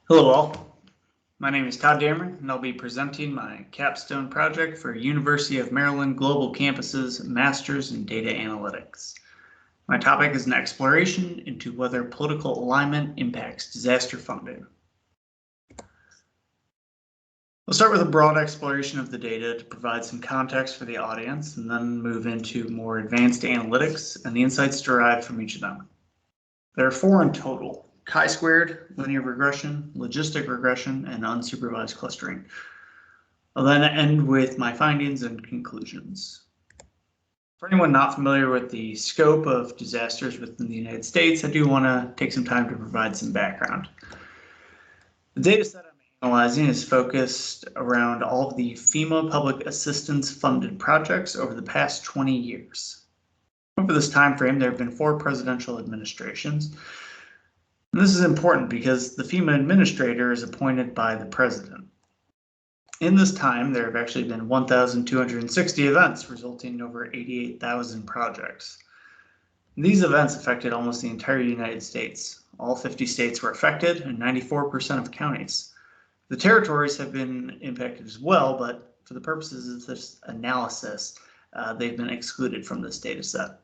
Hello all, my name is Todd Damren and I'll be presenting my capstone project for University of Maryland Global Campus's Masters in Data Analytics. My topic is an exploration into whether political alignment impacts disaster funding. We'll start with a broad exploration of the data to provide some context for the audience and then move into more advanced analytics and the insights derived from each of them. There are 4 in total: chi-squared, linear regression, logistic regression, and unsupervised clustering. I'll then end with my findings and conclusions. For anyone not familiar with the scope of disasters within the United States, I do want to take some time to provide some background. The data set I'm analyzing is focused around all of the FEMA public assistance funded projects over the past 20 years. Over this time frame, there have been 4 presidential administrations. And this is important because the FEMA administrator is appointed by the president. In this time, there have actually been 1,260 events, resulting in over 88,000 projects. These events affected almost the entire United States. All 50 states were affected, and 94% of counties. The territories have been impacted as well, but for the purposes of this analysis, they've been excluded from this data set.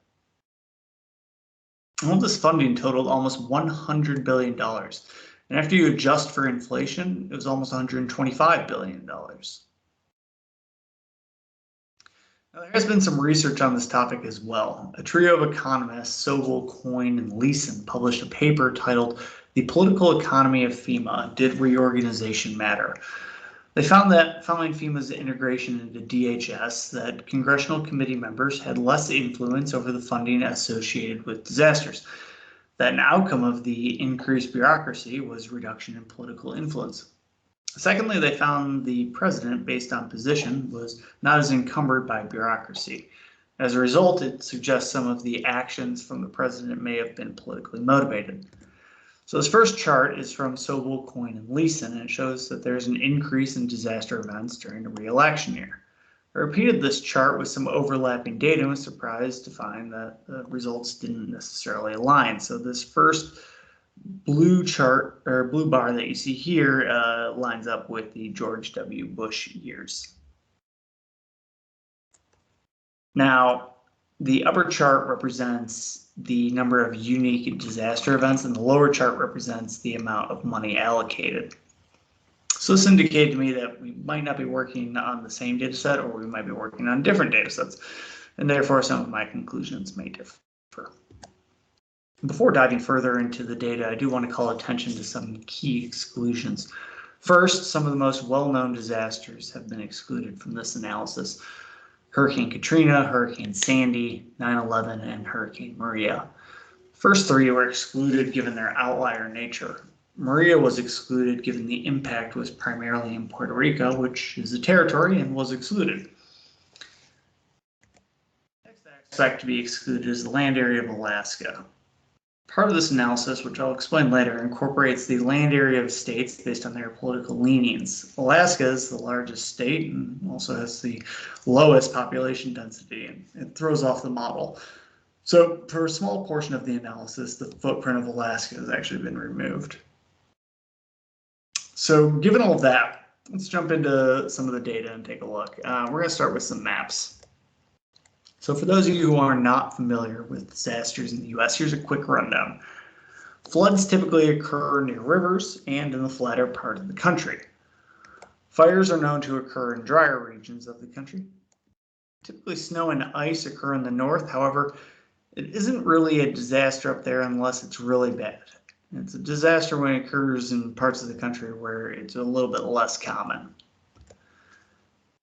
All this funding totaled almost $100 billion. And after you adjust for inflation, it was almost $125 billion. Now, there has been some research on this topic as well. A trio of economists, Sobel, Coyne, and Leeson, published a paper titled "The Political Economy of FEMA: Did Reorganization Matter?" They found that following FEMA's integration into DHS, that congressional committee members had less influence over the funding associated with disasters. That an outcome of the increased bureaucracy was reduction in political influence. Secondly, they found the president, based on position, was not as encumbered by bureaucracy. As a result, it suggests some of the actions from the president may have been politically motivated. So this first chart is from Sobel, Coyne, and Leeson, and it shows that there's an increase in disaster events during a re-election year. I repeated this chart with some overlapping data and was surprised to find that the results didn't necessarily align. So this first blue chart, or blue bar that you see here, lines up with the George W. Bush years. Now, the upper chart represents the number of unique disaster events, and the lower chart represents the amount of money allocated. So this indicated to me that we might not be working on the same data set, or we might be working on different data sets, and therefore some of my conclusions may differ. Before diving further into the data, I do want to call attention to some key exclusions. First, some of the most well-known disasters have been excluded from this analysis: Hurricane Katrina, Hurricane Sandy, 9/11, and Hurricane Maria. First 3 were excluded given their outlier nature. Maria was excluded given the impact was primarily in Puerto Rico, which is a territory, and was excluded. Next, I expect to be excluded is the land area of Alaska. Part of this analysis, which I'll explain later, incorporates the land area of states based on their political leanings. Alaska is the largest state and also has the lowest population density, and it throws off the model. So for a small portion of the analysis, the footprint of Alaska has actually been removed. So given all of that, let's jump into some of the data and take a look. We're going to start with some maps. So for those of you who are not familiar with disasters in the US, here's a quick rundown. Floods typically occur near rivers and in the flatter part of the country. Fires are known to occur in drier regions of the country. Typically, snow and ice occur in the north. However, it isn't really a disaster up there unless it's really bad. It's a disaster when it occurs in parts of the country where it's a little bit less common.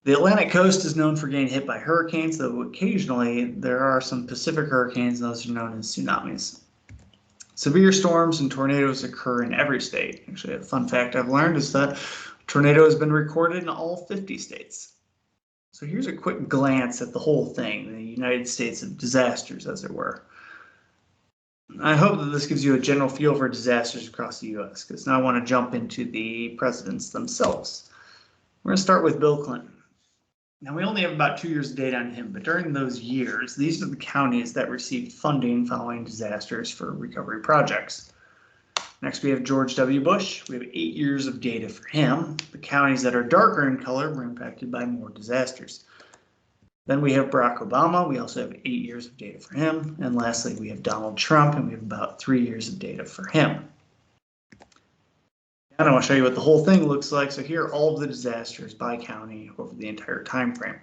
The Atlantic coast is known for getting hit by hurricanes, though occasionally there are some Pacific hurricanes, and those are known as tsunamis. Severe storms and tornadoes occur in every state. Actually, a fun fact I've learned is that a tornado has been recorded in all 50 states. So here's a quick glance at the whole thing, the United States of disasters, as it were. I hope that this gives you a general feel for disasters across the US, because now I want to jump into the presidents themselves. We're going to start with Bill Clinton. Now, we only have about 2 years of data on him, but during those years, these are the counties that received funding following disasters for recovery projects. Next, we have George W. Bush. We have 8 years of data for him. The counties that are darker in color were impacted by more disasters. Then we have Barack Obama. We also have 8 years of data for him. And lastly, we have Donald Trump, and we have about 3 years of data for him. And I want to show you what the whole thing looks like. So here are all of the disasters by county over the entire time frame.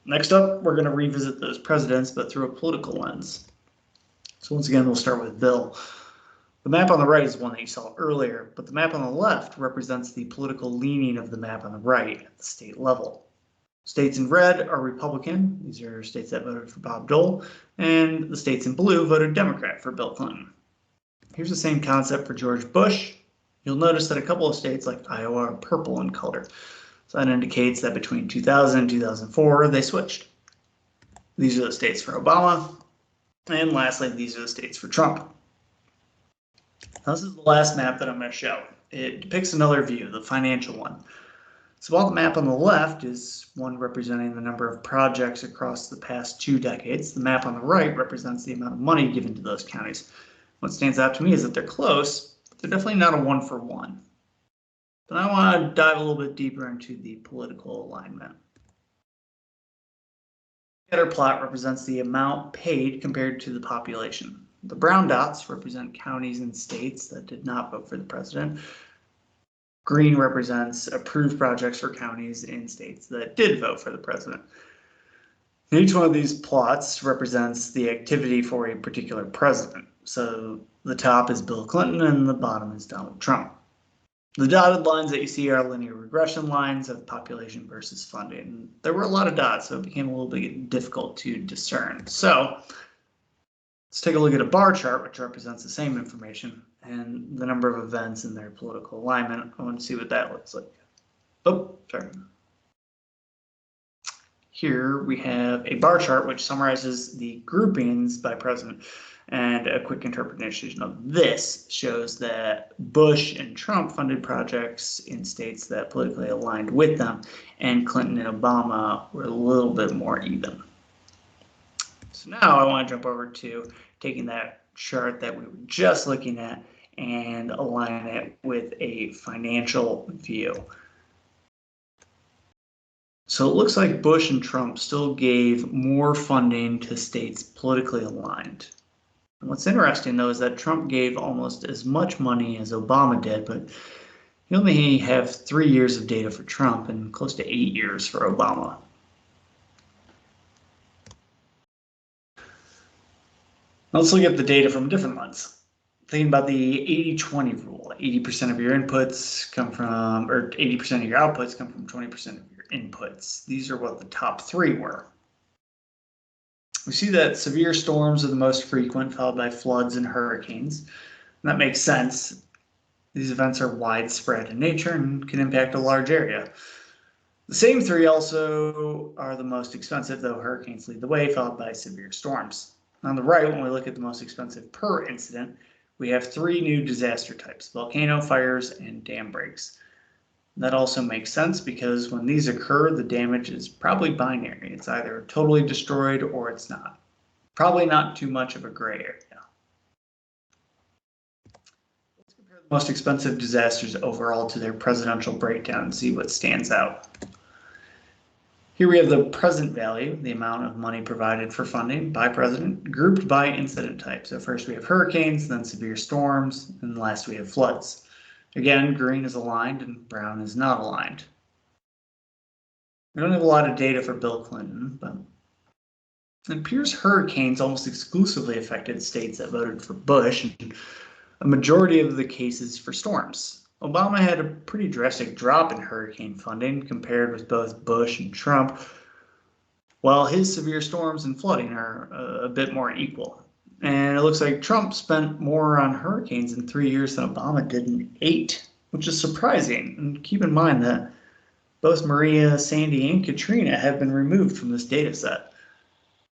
Next up, we're going to revisit those presidents, but through a political lens. So once again, we'll start with Bill. The map on the right is one that you saw earlier, but the map on the left represents the political leaning of the map on the right at the state level. States in red are Republican. These are states that voted for Bob Dole, and the states in blue voted Democrat for Bill Clinton. Here's the same concept for George Bush. You'll notice that a couple of states like Iowa are purple in color. So that indicates that between 2000 and 2004, they switched. These are the states for Obama. And lastly, these are the states for Trump. Now, this is the last map that I'm going to show. It depicts another view, the financial one. So while the map on the left is one representing the number of projects across the past 2 decades, the map on the right represents the amount of money given to those counties. What stands out to me is that they're close, but they're definitely not a 1-for-1. But I want to dive a little bit deeper into the political alignment. The scatter plot represents the amount paid compared to the population. The brown dots represent counties and states that did not vote for the president. Green represents approved projects for counties and states that did vote for the president. And each one of these plots represents the activity for a particular president. So the top is Bill Clinton and the bottom is Donald Trump. The dotted lines that you see are linear regression lines of population versus funding. There were a lot of dots, so it became a little bit difficult to discern. So let's take a look at a bar chart, which represents the same information and the number of events in their political alignment. I want to see what that looks like. Oh, sorry. Here we have a bar chart which summarizes the groupings by president. And a quick interpretation of this shows that Bush and Trump funded projects in states that politically aligned with them, and Clinton and Obama were a little bit more even. So now I want to jump over to taking that chart that we were just looking at and align it with a financial view. So it looks like Bush and Trump still gave more funding to states politically aligned. And what's interesting, though, is that Trump gave almost as much money as Obama did, but you only have 3 years of data for Trump and close to 8 years for Obama. Let's look at the data from a different lens. Thinking about the 80-20 rule, 80% of your inputs come from, or 80% of your outputs come from 20% of your inputs. These are what the top 3 were. We see that severe storms are the most frequent, followed by floods and hurricanes. And that makes sense. These events are widespread in nature and can impact a large area. The same 3 also are the most expensive, though hurricanes lead the way, followed by severe storms. On the right, when we look at the most expensive per incident, we have 3 new disaster types: volcano, fires, and dam breaks. That also makes sense because when these occur, the damage is probably binary. It's either totally destroyed or it's not. Probably not too much of a gray area. Let's compare the most expensive disasters overall to their presidential breakdown and see what stands out. Here we have the present value, the amount of money provided for funding by president, grouped by incident type. So first we have hurricanes, then severe storms, and last we have floods. Again, green is aligned and brown is not aligned. We don't have a lot of data for Bill Clinton, but it appears hurricanes almost exclusively affected states that voted for Bush, and a majority of the cases for storms. Obama had a pretty drastic drop in hurricane funding compared with both Bush and Trump, while his severe storms and flooding are a bit more equal. And it looks like Trump spent more on hurricanes in 3 years than Obama did in 8, which is surprising. And keep in mind that both Maria, Sandy, and Katrina have been removed from this data set.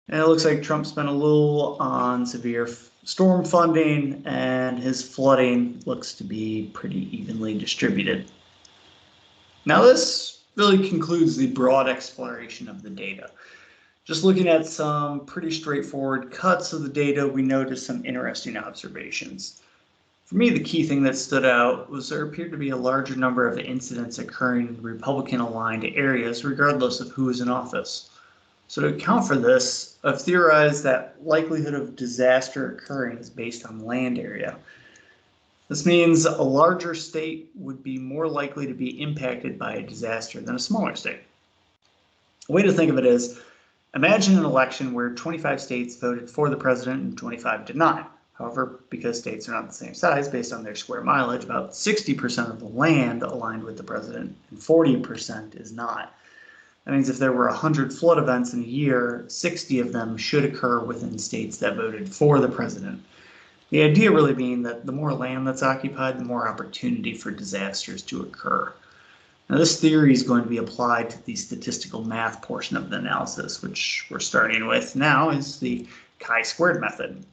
And it looks like Trump spent a little on severe storm funding, and his flooding looks to be pretty evenly distributed. Now this really concludes the broad exploration of the data. Just looking at some pretty straightforward cuts of the data, we noticed some interesting observations. For me, the key thing that stood out was there appeared to be a larger number of incidents occurring in Republican-aligned areas, regardless of who is in office. So to account for this, I've theorized that likelihood of disaster occurring is based on land area. This means a larger state would be more likely to be impacted by a disaster than a smaller state. A way to think of it is, imagine an election where 25 states voted for the president and 25 did not. However, because states are not the same size based on their square mileage, about 60% of the land aligned with the president and 40% is not. That means if there were 100 flood events in a year, 60 of them should occur within states that voted for the president. The idea really being that the more land that's occupied, the more opportunity for disasters to occur. Now, this theory is going to be applied to the statistical math portion of the analysis, which we're starting with now is the chi-squared method.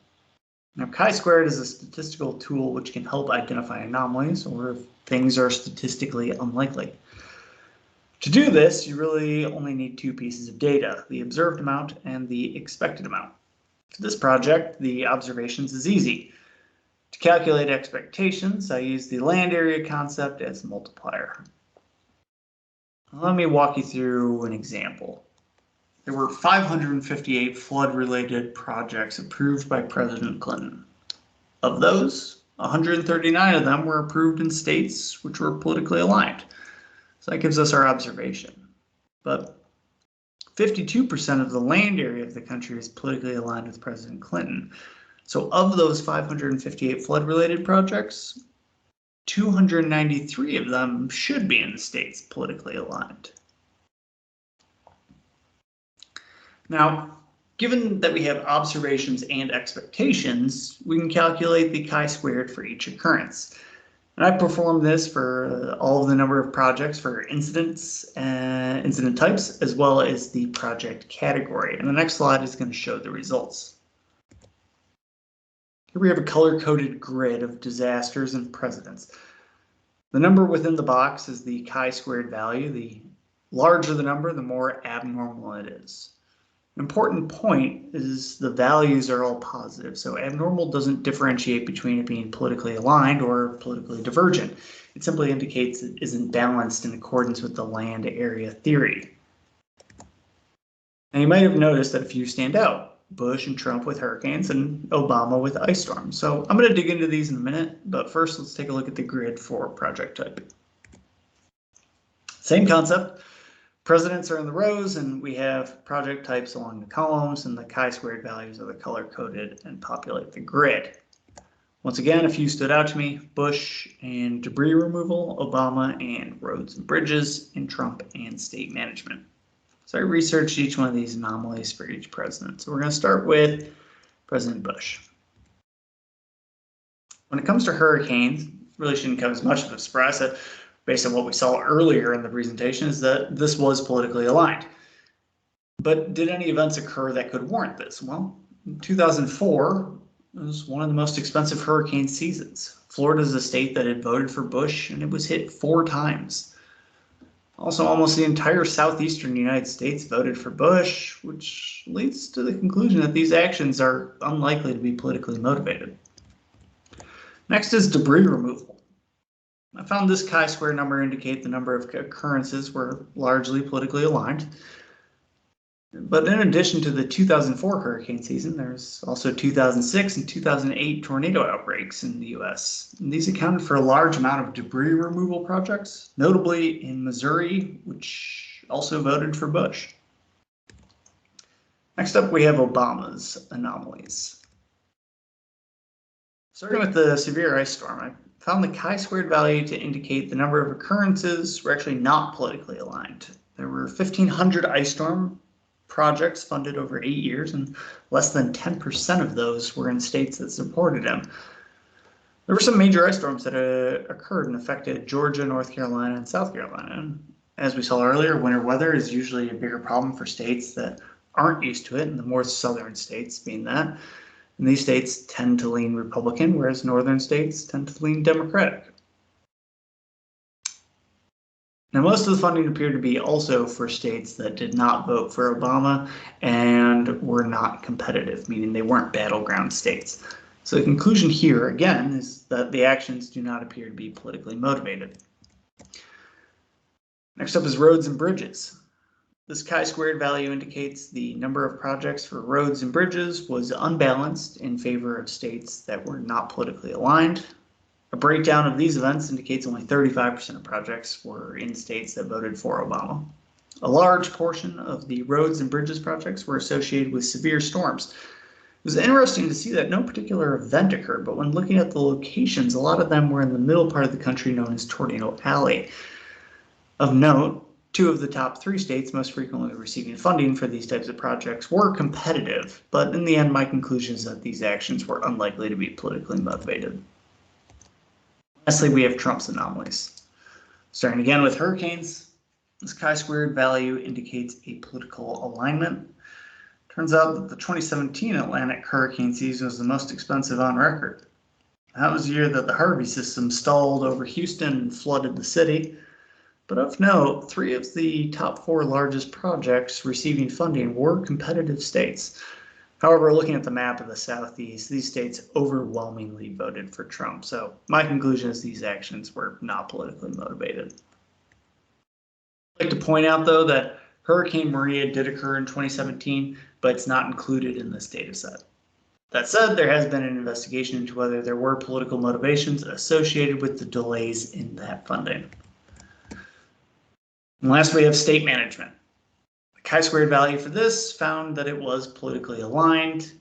Now, chi-squared is a statistical tool which can help identify anomalies or if things are statistically unlikely. To do this, you really only need two pieces of data, the observed amount and the expected amount. For this project, the observations is easy. To calculate expectations, I use the land area concept as a multiplier. Let me walk you through an example. There were 558 flood-related projects approved by President Clinton. Of those, 139 of them were approved in states which were politically aligned. So that gives us our observation. But 52% of the land area of the country is politically aligned with President Clinton. So of those 558 flood-related projects, 293 of them should be in the states politically aligned. Now, given that we have observations and expectations, we can calculate the chi-squared for each occurrence. And I performed this for all of the number of projects for incidents and incident types, as well as the project category. And the next slide is going to show the results. Here we have a color-coded grid of disasters and presidents. The number within the box is the chi-squared value. The larger the number, the more abnormal it is. An important point is the values are all positive, so abnormal doesn't differentiate between it being politically aligned or politically divergent. It simply indicates it isn't balanced in accordance with the land area theory. Now you might have noticed that a few stand out, Bush and Trump with hurricanes and Obama with ice storms. So I'm going to dig into these in a minute, but first let's take a look at the grid for project type. Same concept. Presidents are in the rows, and we have project types along the columns, and the chi-squared values are the color-coded and populate the grid. Once again, a few stood out to me: Bush and debris removal, Obama and roads and bridges, and Trump and state management. So I researched each one of these anomalies for each president. So we're going to start with President Bush. When it comes to hurricanes, it really shouldn't come as much of a surprise based on what we saw earlier in the presentation, is that this was politically aligned. But did any events occur that could warrant this? Well, in 2004, it was one of the most expensive hurricane seasons. Florida is a state that had voted for Bush, and it was hit 4 times. Also, almost the entire southeastern United States voted for Bush, which leads to the conclusion that these actions are unlikely to be politically motivated. Next is debris removal. I found this chi-square number indicate the number of occurrences were largely politically aligned. But in addition to the 2004 hurricane season, there's also 2006 and 2008 tornado outbreaks in the US. And these accounted for a large amount of debris removal projects, notably in Missouri, which also voted for Bush. Next up, we have Obama's anomalies. Starting with the severe ice storm, I found the chi-squared value to indicate the number of occurrences were actually not politically aligned. There were 1,500 ice storm projects funded over 8 years, and less than 10% of those were in states that supported him. There were some major ice storms that occurred and affected Georgia, North Carolina, and South Carolina. And as we saw earlier, winter weather is usually a bigger problem for states that aren't used to it, and the more southern states being that. And these states tend to lean Republican, whereas northern states tend to lean Democratic. Now, most of the funding appeared to be also for states that did not vote for Obama and were not competitive, meaning they weren't battleground states. So the conclusion here, again, is that the actions do not appear to be politically motivated. Next up is roads and bridges. This chi-squared value indicates the number of projects for roads and bridges was unbalanced in favor of states that were not politically aligned. A breakdown of these events indicates only 35% of projects were in states that voted for Obama. A large portion of the roads and bridges projects were associated with severe storms. It was interesting to see that no particular event occurred, but when looking at the locations, a lot of them were in the middle part of the country known as Tornado Alley. Of note, 2 of the top 3 states most frequently receiving funding for these types of projects were competitive, but in the end, my conclusion is that these actions were unlikely to be politically motivated. Lastly, we have Trump's anomalies. Starting again with hurricanes, this chi-squared value indicates a political alignment. Turns out that the 2017 Atlantic hurricane season was the most expensive on record. That was the year that the Harvey system stalled over Houston and flooded the city. But of note, 3 of the top 4 largest projects receiving funding were competitive states. However, looking at the map of the Southeast, these states overwhelmingly voted for Trump. So my conclusion is these actions were not politically motivated. I'd like to point out, though, that Hurricane Maria did occur in 2017, but it's not included in this data set. That said, there has been an investigation into whether there were political motivations associated with the delays in that funding. And last, we have state management. The chi-squared value for this found that it was politically aligned,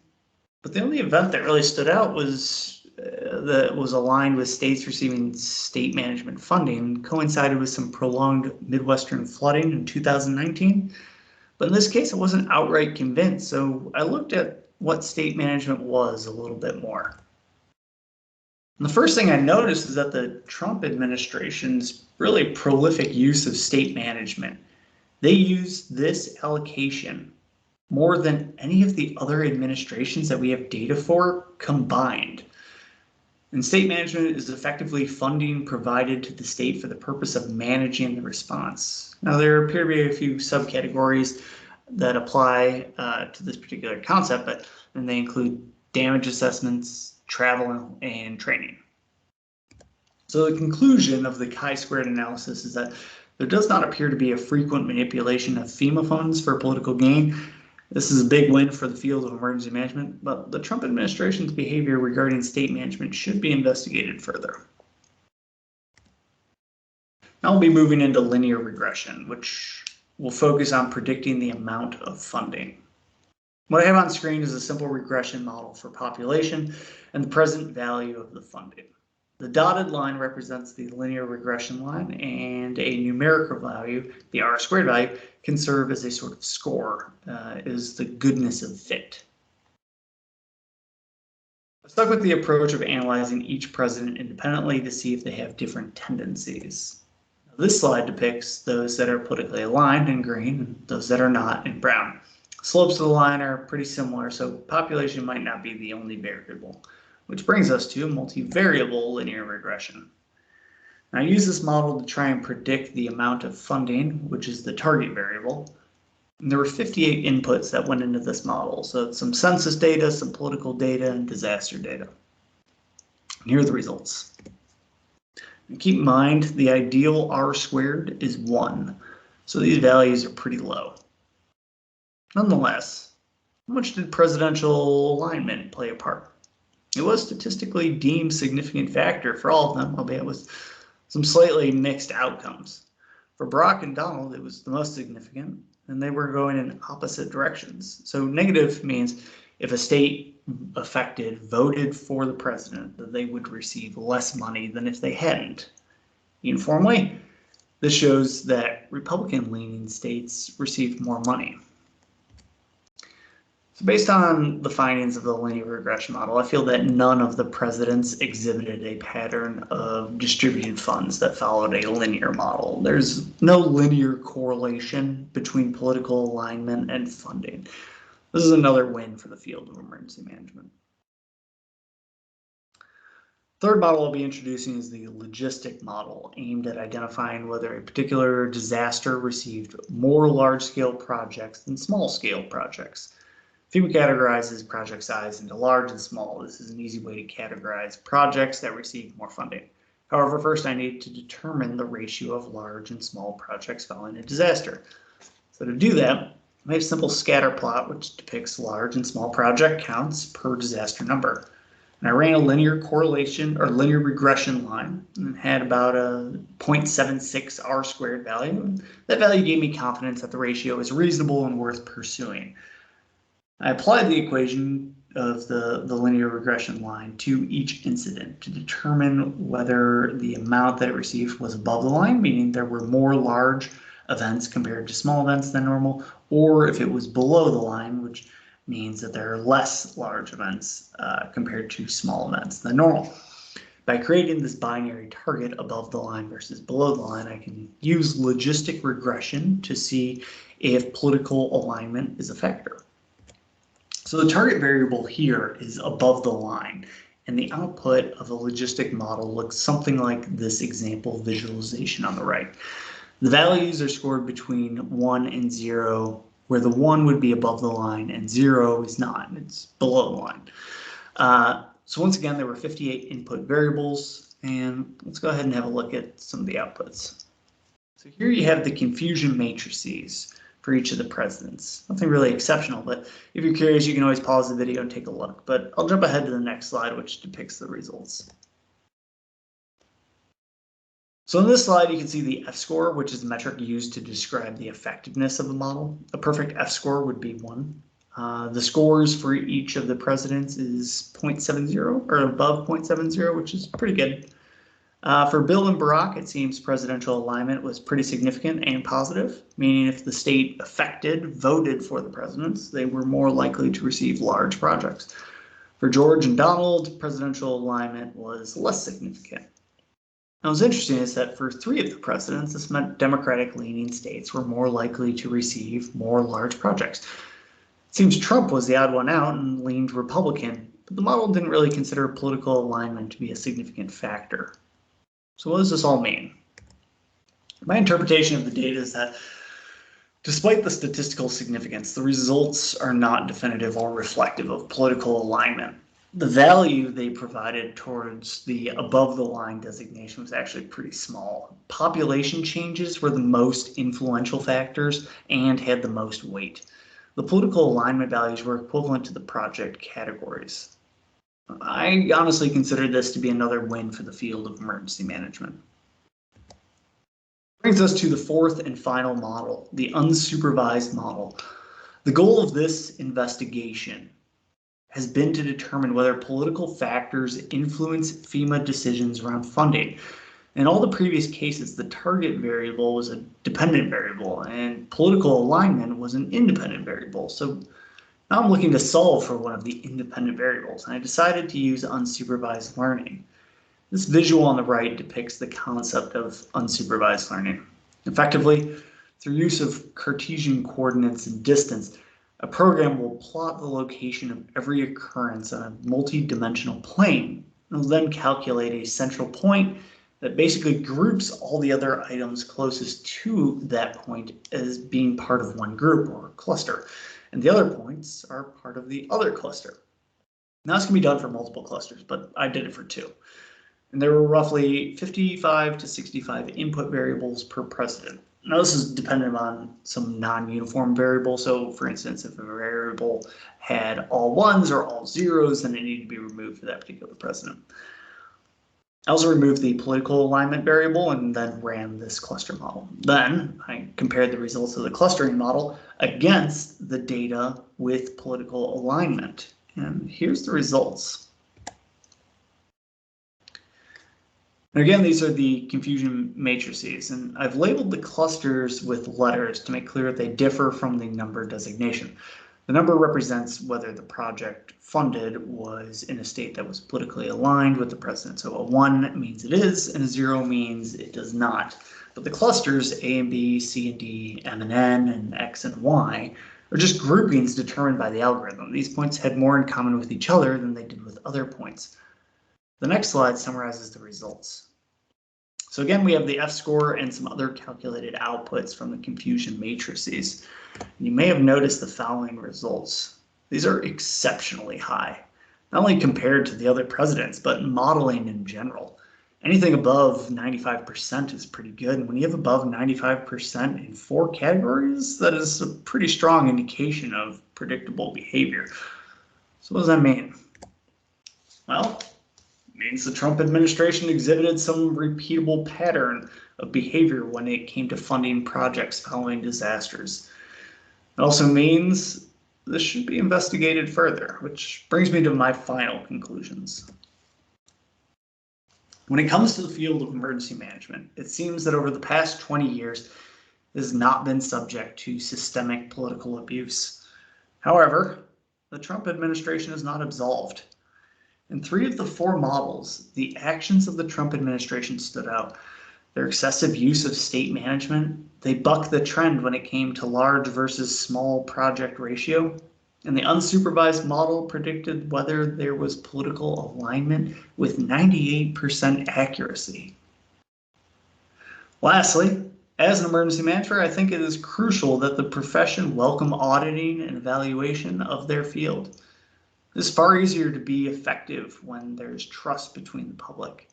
but the only event that really stood out was that was aligned with states receiving state management funding, coincided with some prolonged Midwestern flooding in 2019. But in this case, I wasn't outright convinced, so I looked at what state management was a little bit more. And the first thing I noticed is that the Trump administration's really prolific use of state management. They used this allocation more than any of the other administrations that we have data for combined. And state management is effectively funding provided to the state for the purpose of managing the response. Now, there appear to be a few subcategories that apply to this particular concept, but then they include damage assessments, travel, and training. So the conclusion of the chi-squared analysis is that there does not appear to be a frequent manipulation of FEMA funds for political gain. This is a big win for the field of emergency management, but the Trump administration's behavior regarding state management should be investigated further. Now we'll be moving into linear regression, which will focus on predicting the amount of funding. What I have on screen is a simple regression model for population and the present value of the funding. The dotted line represents the linear regression line, and a numerical value, the R-squared value, can serve as a sort of score, is the goodness of fit. I stuck with the approach of analyzing each president independently to see if they have different tendencies. This slide depicts those that are politically aligned in green and those that are not in brown. Slopes of the line are pretty similar, so population might not be the only variable, which brings us to multivariable linear regression. Now, I use this model to try and predict the amount of funding, which is the target variable. And there were 58 inputs that went into this model, so it's some census data, some political data, and disaster data. And here are the results. And keep in mind, the ideal R-squared is 1, so these values are pretty low. Nonetheless, how much did presidential alignment play a part? It was statistically deemed significant factor for all of them, albeit with some slightly mixed outcomes. For Barack and Donald, it was the most significant, and they were going in opposite directions. So negative means if a state affected voted for the president, that they would receive less money than if they hadn't. Uniformly, this shows that Republican-leaning states received more money. So based on the findings of the linear regression model, I feel that none of the presidents exhibited a pattern of distributed funds that followed a linear model. There's no linear correlation between political alignment and funding. This is another win for the field of emergency management. Third model I'll be introducing is the logistic model, aimed at identifying whether a particular disaster received more large-scale projects than small-scale projects. FEMA categorizes project size into large and small. This is an easy way to categorize projects that receive more funding. However, first I need to determine the ratio of large and small projects following a disaster. So to do that, I have a simple scatter plot which depicts large and small project counts per disaster number. And I ran a linear correlation or linear regression line and had about a 0.76 R squared value. And that value gave me confidence that the ratio is reasonable and worth pursuing. I applied the equation of the linear regression line to each incident to determine whether the amount that it received was above the line, meaning there were more large events compared to small events than normal, or if it was below the line, which means that there are less large events compared to small events than normal. By creating this binary target above the line versus below the line, I can use logistic regression to see if political alignment is a factor. So the target variable here is above the line, and the output of a logistic model looks something like this example visualization on the right. The values are scored between 1 and 0, where the 1 would be above the line and 0 is not, it's below the line. So once again, there were 58 input variables, and let's go ahead and have a look at some of the outputs. So here you have the confusion matrices for each of the presidents. Nothing really exceptional, but if you're curious, you can always pause the video and take a look. But I'll jump ahead to the next slide, which depicts the results. So in this slide, you can see the F-score, which is the metric used to describe the effectiveness of a model. A perfect F-score would be 1. The scores for each of the presidents is 0.70 or above 0.70, which is pretty good. For Bill and Barack, it seems presidential alignment was pretty significant and positive, meaning if the state affected voted for the presidents, they were more likely to receive large projects. For George and Donald, presidential alignment was less significant. Now, what's interesting is that for 3 of the presidents, this meant Democratic-leaning states were more likely to receive more large projects. It seems Trump was the odd one out and leaned Republican, but the model didn't really consider political alignment to be a significant factor. So what does this all mean? My interpretation of the data is that despite the statistical significance, the results are not definitive or reflective of political alignment. The value they provided towards the above the line designation was actually pretty small. Population changes were the most influential factors and had the most weight. The political alignment values were equivalent to the project categories. I honestly consider this to be another win for the field of emergency management. Brings us to the 4th and final model, the unsupervised model. The goal of this investigation has been to determine whether political factors influence FEMA decisions around funding. In all the previous cases, the target variable was a dependent variable and political alignment was an independent variable. So now I'm looking to solve for one of the independent variables, and I decided to use unsupervised learning. This visual on the right depicts the concept of unsupervised learning. Effectively, through use of Cartesian coordinates and distance, a program will plot the location of every occurrence on a multi-dimensional plane and will then calculate a central point that basically groups all the other items closest to that point as being part of one group or cluster, and the other points are part of the other cluster. Now this can be done for multiple clusters, but I did it for 2. And there were roughly 55 to 65 input variables per president. Now this is dependent on some non-uniform variable. So for instance, if a variable had all 1s or all 0s, then it needed to be removed for that particular president. I also removed the political alignment variable and then ran this cluster model. Then I compared the results of the clustering model against the data with political alignment. And here's the results. And again, these are the confusion matrices, and I've labeled the clusters with letters to make clear that they differ from the number designation. The number represents whether the project funded was in a state that was politically aligned with the president. So a 1 means it is, and a 0 means it does not. But the clusters A and B, C and D, M and N, and X and Y are just groupings determined by the algorithm. These points had more in common with each other than they did with other points. The next slide summarizes the results. So again, we have the F-score and some other calculated outputs from the confusion matrices. You may have noticed the following results. These are exceptionally high, not only compared to the other presidents, but modeling in general. Anything above 95% is pretty good. And when you have above 95% in 4 categories, that is a pretty strong indication of predictable behavior. So what does that mean? Well, it means the Trump administration exhibited some repeatable pattern of behavior when it came to funding projects following disasters. It also means this should be investigated further, which brings me to my final conclusions. When it comes to the field of emergency management, it seems that over the past 20 years, it has not been subject to systemic political abuse. However, the Trump administration is not absolved. In 3 of the 4 models, the actions of the Trump administration stood out. Their excessive use of state management, they buck the trend when it came to large versus small project ratio, and the unsupervised model predicted whether there was political alignment with 98% accuracy. Lastly, as an emergency manager, I think it is crucial that the profession welcome auditing and evaluation of their field. It is far easier to be effective when there's trust between the public.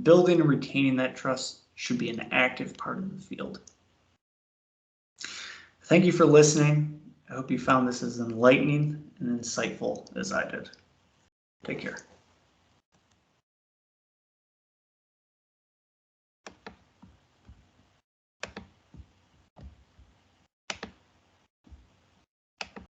Building and retaining that trust should be an active part of the field. Thank you for listening. I hope you found this as enlightening and insightful as I did. Take care.